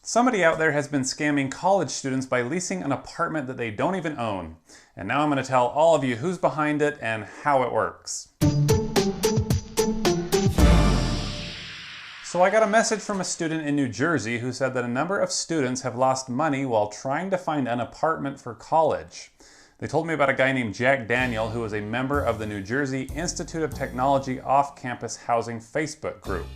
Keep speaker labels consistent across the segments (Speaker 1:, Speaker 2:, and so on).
Speaker 1: Somebody out there has been scamming college students by leasing an apartment that they don't even own. And now I'm going to tell all of you who's behind it and how it works. So I got a message from a student in New Jersey who said that a number of students have lost money while trying to find an apartment for college. They told me about a guy named Jack Daniel who is a member of the New Jersey Institute of Technology off-campus housing Facebook group.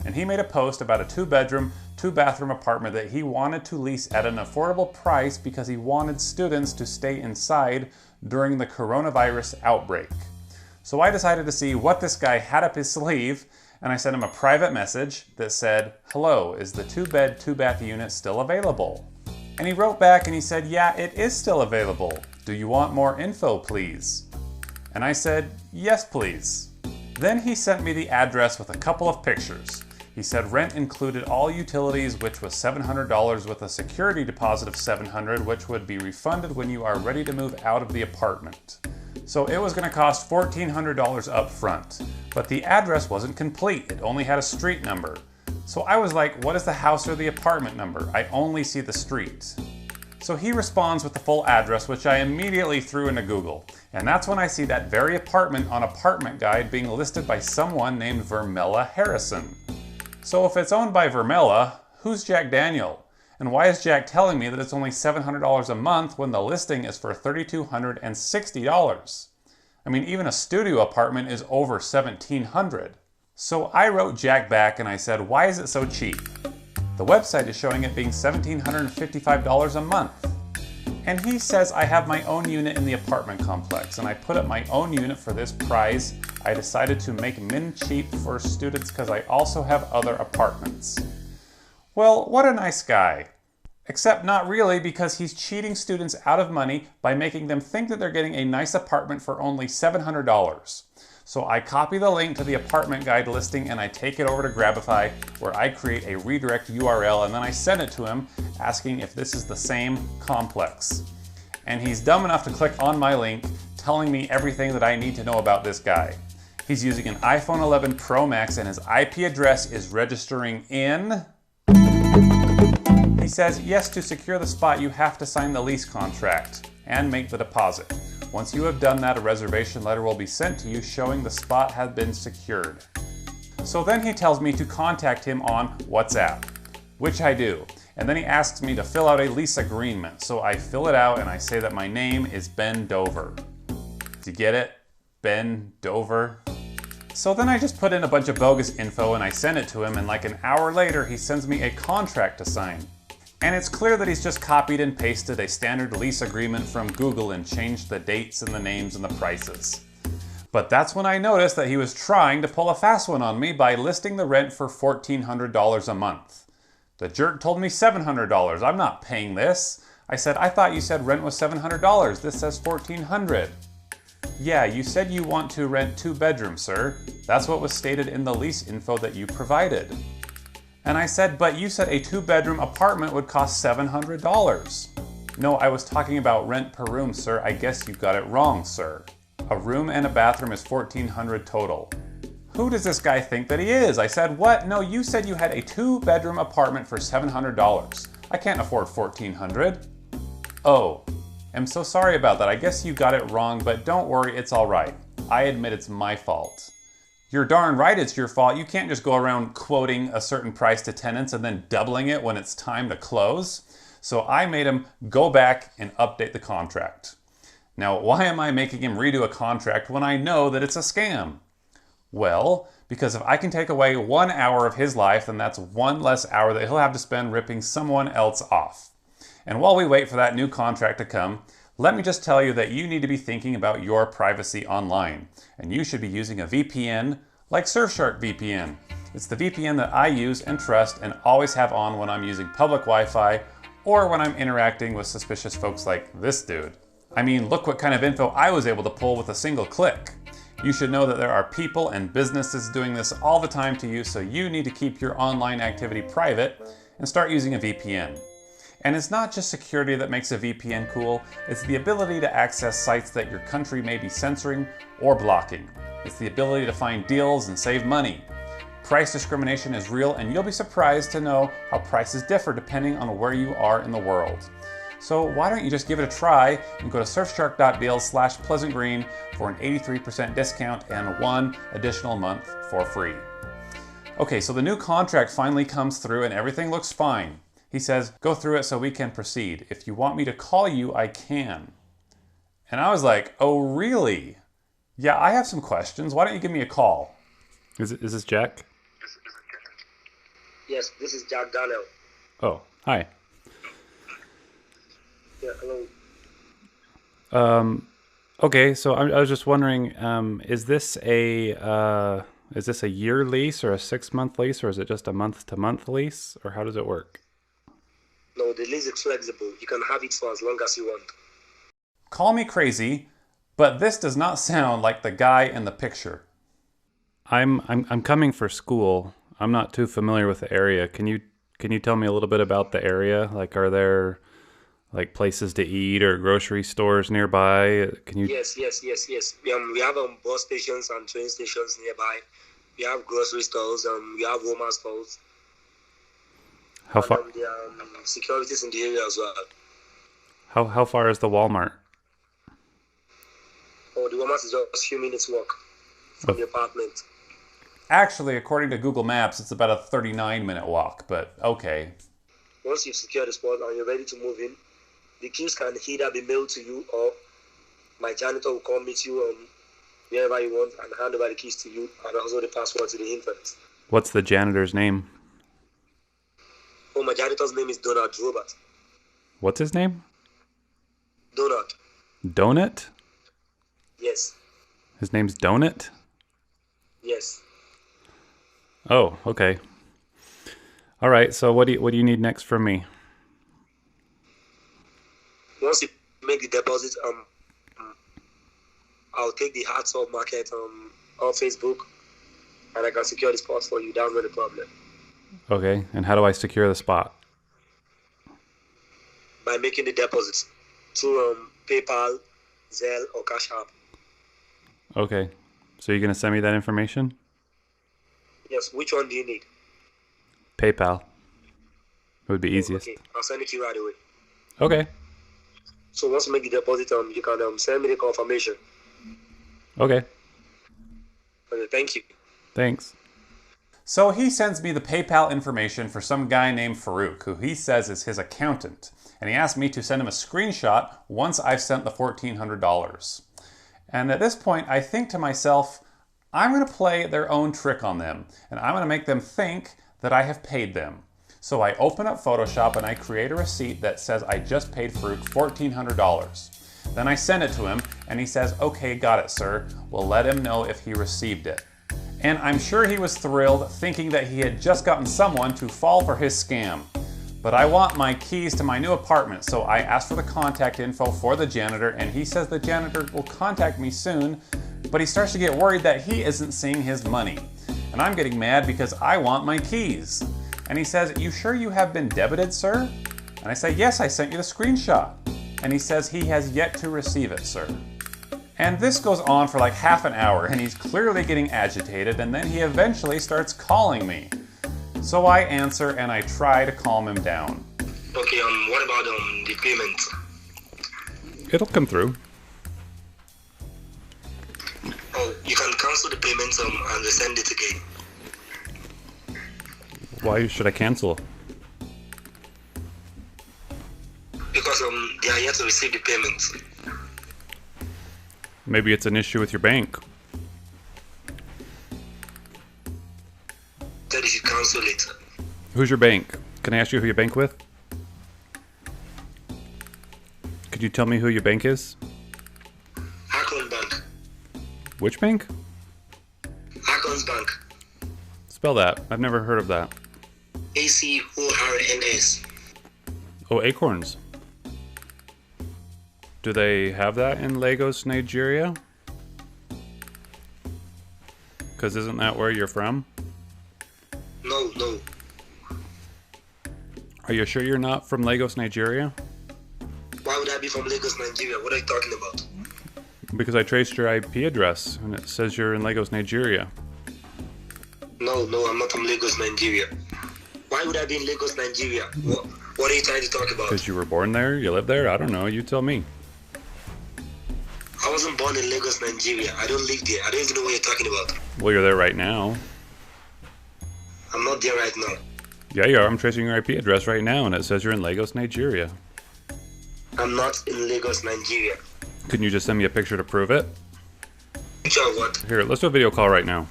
Speaker 1: And he made a post about a 2-bedroom, 2-bathroom apartment that he wanted to lease at an affordable price because he wanted students to stay inside during the coronavirus outbreak. So I decided to see what this guy had up his sleeve, and I sent him a private message that said, "Hello, is the 2-bed, 2-bath unit still available?" And he wrote back and he said, "Yeah, it is still available. Do you want more info, please?" And I said, "Yes, please." Then he sent me the address with a couple of pictures. He said rent included all utilities, which was $700 with a security deposit of $700, which would be refunded when you are ready to move out of the apartment. So it was going to cost $1,400 up front. But the address wasn't complete. It only had a street number. So I was like, what is the house or the apartment number? I only see the street. So he responds with the full address, which I immediately threw into Google. And that's when I see that very apartment on Apartment Guide being listed by someone named Vermella Harrison. So if it's owned by Vermella, who's Jack Daniel? And why is Jack telling me that it's only $700 a month when the listing is for $3,260? I mean, even a studio apartment is over $1,700. So I wrote Jack back and I said, why is it so cheap? The website is showing it being $1,755 a month. And he says I have my own unit in the apartment complex, and I put up my own unit for this price. I decided to make min cheap for students because I also have other apartments. Well, what a nice guy. Except not really, because he's cheating students out of money by making them think that they're getting a nice apartment for only $700. So I copy the link to the Apartment Guide listing and I take it over to Grabify, where I create a redirect URL, and then I send it to him asking if this is the same complex. And he's dumb enough to click on my link, telling me everything that I need to know about this guy. He's using an iPhone 11 Pro Max and his IP address is registering in... He says, yes, to secure the spot you have to sign the lease contract and make the deposit. Once you have done that, a reservation letter will be sent to you showing the spot has been secured. So then he tells me to contact him on WhatsApp, which I do. And then he asks me to fill out a lease agreement. So I fill it out and I say that my name is Ben Dover. Do you get it? Ben Dover? So then I just put in a bunch of bogus info and I send it to him, and like an hour later he sends me a contract to sign. And it's clear that he's just copied and pasted a standard lease agreement from Google and changed the dates and the names and the prices. But that's when I noticed that he was trying to pull a fast one on me by listing the rent for $1,400 a month. The jerk told me $700. I'm not paying this. I said, I thought you said rent was $700. This says $1,400. Yeah, you said you want to rent 2 bedrooms, sir. That's what was stated in the lease info that you provided. And I said, but you said a 2-bedroom apartment would cost $700. No, I was talking about rent per room, sir. I guess you got it wrong, sir. A room and a bathroom is $1,400 total. Who does this guy think that he is? I said, what? No, you said you had a 2-bedroom apartment for $700. I can't afford $1,400. Oh, I'm so sorry about that. I guess you got it wrong, but don't worry, it's all right. I admit it's my fault. You're darn right it's your fault. You can't just go around quoting a certain price to tenants and then doubling it when it's time to close. So I made him go back and update the contract. Now, why am I making him redo a contract when I know that it's a scam? Well, because if I can take away 1 hour of his life, then that's 1 less hour that he'll have to spend ripping someone else off. And while we wait for that new contract to come, let me just tell you that you need to be thinking about your privacy online. And you should be using a VPN like Surfshark VPN. It's the VPN that I use and trust and always have on when I'm using public Wi-Fi or when I'm interacting with suspicious folks like this dude. I mean, look what kind of info I was able to pull with a single click. You should know that there are people and businesses doing this all the time to you, so you need to keep your online activity private and start using a VPN. And it's not just security that makes a VPN cool, it's the ability to access sites that your country may be censoring or blocking. It's the ability to find deals and save money. Price discrimination is real, and you'll be surprised to know how prices differ depending on where you are in the world. So why don't you just give it a try and go to surfshark.deal/pleasantgreen for an 83% discount and 1 additional month for free. Okay, so the new contract finally comes through and everything looks fine. He says, go through it so we can proceed. If you want me to call you, I can. And I was like, oh really? Yeah, I have some questions. Why don't you give me a call?
Speaker 2: Is this Jack?
Speaker 3: Yes, this is Jack Daniel.
Speaker 2: Oh, hi.
Speaker 3: Yeah, hello.
Speaker 2: Okay, so I was just wondering, is this a year lease or a 6-month lease, or is it just a month-to-month lease, or how does it work?
Speaker 3: No, the lease is flexible. You can have it for as long as you want.
Speaker 1: Call me crazy, but this does not sound like the guy in the picture.
Speaker 2: I'm coming for school. I'm not too familiar with the area. Can you tell me a little bit about the area? Like, are there like places to eat or grocery stores nearby? Can you?
Speaker 3: Yes. We have bus stations and train stations nearby. We have grocery stores. We have Walmart stores.
Speaker 2: How far?
Speaker 3: And there are securities in the area as well.
Speaker 2: How far is the Walmart?
Speaker 3: Oh, the Walmart is just a few minutes walk from the apartment.
Speaker 1: Actually, according to Google Maps, it's about a 39-minute walk, but okay.
Speaker 3: Once you've secured the spot and you're ready to move in, the keys can either be mailed to you or my janitor will come meet you wherever you want and hand over the keys to you and also the password to the infant.
Speaker 2: What's the janitor's name?
Speaker 3: Oh, my janitor's name is Donald Robert.
Speaker 2: What's his name?
Speaker 3: Donald.
Speaker 2: Donut?
Speaker 3: Yes.
Speaker 2: His name's Donut?
Speaker 3: Yes.
Speaker 2: Oh, okay. All right, so what do you need next from me?
Speaker 3: Once you make the deposit, I'll take the hard soft market on Facebook and I can secure the spot for you. That's not a problem.
Speaker 2: Okay, and how do I secure the spot?
Speaker 3: By making the deposits through PayPal, Zelle, or Cash App.
Speaker 2: Okay, so you're going to send me that information?
Speaker 3: Yes, which one do you need?
Speaker 2: PayPal. It would be easiest.
Speaker 3: Okay, I'll send it to you right away.
Speaker 2: Okay.
Speaker 3: So once you make the deposit, you can send me the confirmation.
Speaker 2: Okay.
Speaker 3: Okay, thank you.
Speaker 2: Thanks.
Speaker 1: So he sends me the PayPal information for some guy named Farouk, who he says is his accountant. And he asked me to send him a screenshot once I've sent the $1,400. And at this point, I think to myself, I'm going to play their own trick on them, and I'm going to make them think that I have paid them. So I open up Photoshop and I create a receipt that says I just paid Farouk $1,400. Then I send it to him and he says, okay, got it, sir. We'll let him know if he received it. And I'm sure he was thrilled, thinking that he had just gotten someone to fall for his scam. But I want my keys to my new apartment, so I asked for the contact info for the janitor, and he says the janitor will contact me soon, but he starts to get worried that he isn't seeing his money. And I'm getting mad because I want my keys. And he says, you sure you have been debited, sir? And I say, yes, I sent you the screenshot. And he says he has yet to receive it, sir. And this goes on for like half an hour, and he's clearly getting agitated, and then he eventually starts calling me. So I answer and I try to calm him down.
Speaker 3: Okay, what about the payment?
Speaker 2: It'll come through.
Speaker 3: Oh, you can cancel the payment and resend it again.
Speaker 2: Why should I cancel?
Speaker 3: Because they are yet to receive the payment.
Speaker 2: Maybe it's an issue with your bank.
Speaker 3: That you should cancel it.
Speaker 2: Who's your bank? Can I ask you who you bank with? Could you tell me who your bank is?
Speaker 3: Akron Bank.
Speaker 2: Which bank?
Speaker 3: Akron's Bank.
Speaker 2: Spell that. I've never heard of that.
Speaker 3: ACORNS.
Speaker 2: Oh, Acorns. Do they have that in Lagos, Nigeria? Because isn't that where you're from?
Speaker 3: No.
Speaker 2: Are you sure you're not from Lagos, Nigeria?
Speaker 3: Why would I be from Lagos, Nigeria? What are you talking about?
Speaker 2: Because I traced your IP address and it says you're in Lagos, Nigeria.
Speaker 3: No, No, I'm not from Lagos, Nigeria. Why would I be in Lagos, Nigeria? What are you trying to talk about?
Speaker 2: Because you were born there? You live there? I don't know. You tell me.
Speaker 3: I wasn't born in Lagos, Nigeria. I don't live there. I don't even know what you're talking about.
Speaker 2: Well, you're there right now.
Speaker 3: I'm not there right now.
Speaker 2: Yeah, you are. I'm tracing your IP address right now, and it says you're in Lagos, Nigeria.
Speaker 3: I'm not in Lagos, Nigeria.
Speaker 2: Couldn't you just send me a picture to prove it?
Speaker 3: Picture of what?
Speaker 2: Here, let's do a video call right now.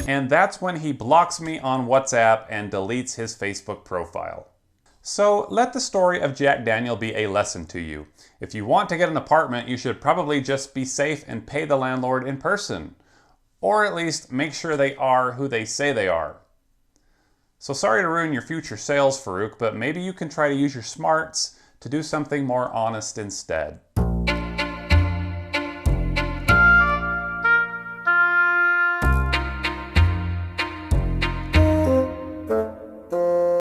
Speaker 1: And that's when he blocks me on WhatsApp and deletes his Facebook profile. So let the story of Jack Daniel be a lesson to you. If you want to get an apartment, you should probably just be safe and pay the landlord in person. Or at least make sure they are who they say they are. So sorry to ruin your future sales, Farouk, but maybe you can try to use your smarts to do something more honest instead.